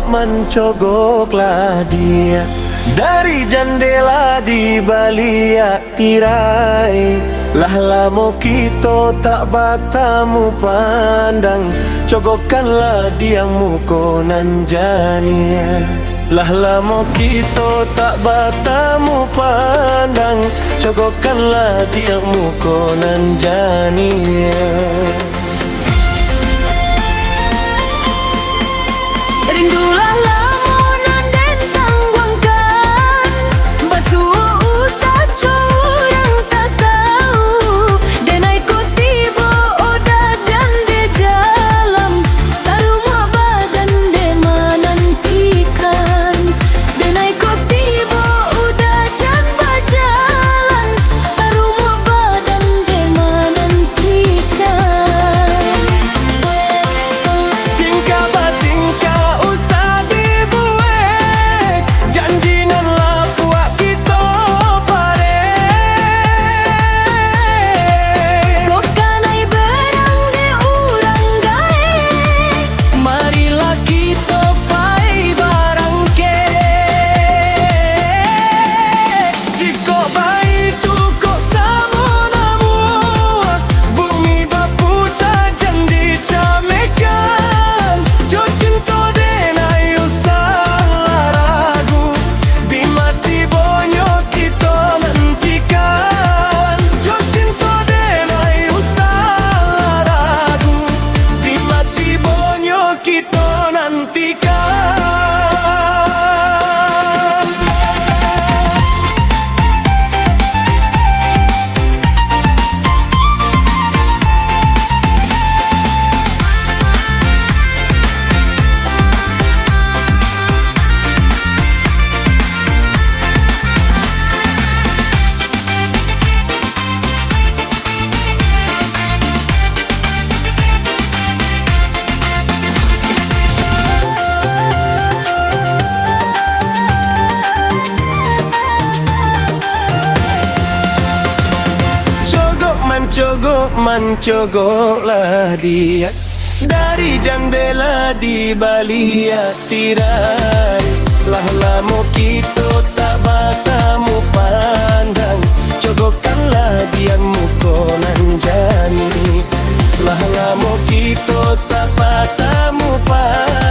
mencogoklah dia dari jendela di baliak tirai. Lah lamo kita tak batamu pandang, cogokkanlah diamu konan jania. Lah lamo kita tak batamu pandang, cogokkanlah diamu konan jania. Rindulah lamunan dan tangguangkan, basuh usah curang tak tahu. Denai ku tiba odah jande jalan, tarumah badan de menantikan. Denai ku tiba odah jan berjalan, tarumah badan de menantikan. Tingkah batingkah usah dibuat, janji nan lah buat kita parek. Kokanai berang de urang gae, marilah kita pai barang ke. Jika baik tu kok sama namu, bumi baputa janji camekan. Jo cinta denai usah ragu, di mati bonyo kita nantikan. Jo cinta denai usah ragu, di mati bonyo kita nantikan. Mencogoklah dia dari jendela di baliak tirai. Lah lamo kita tak batamu pandang, cogokkanlah diamu konan jani. Lah lamo kita tak batamu pandang,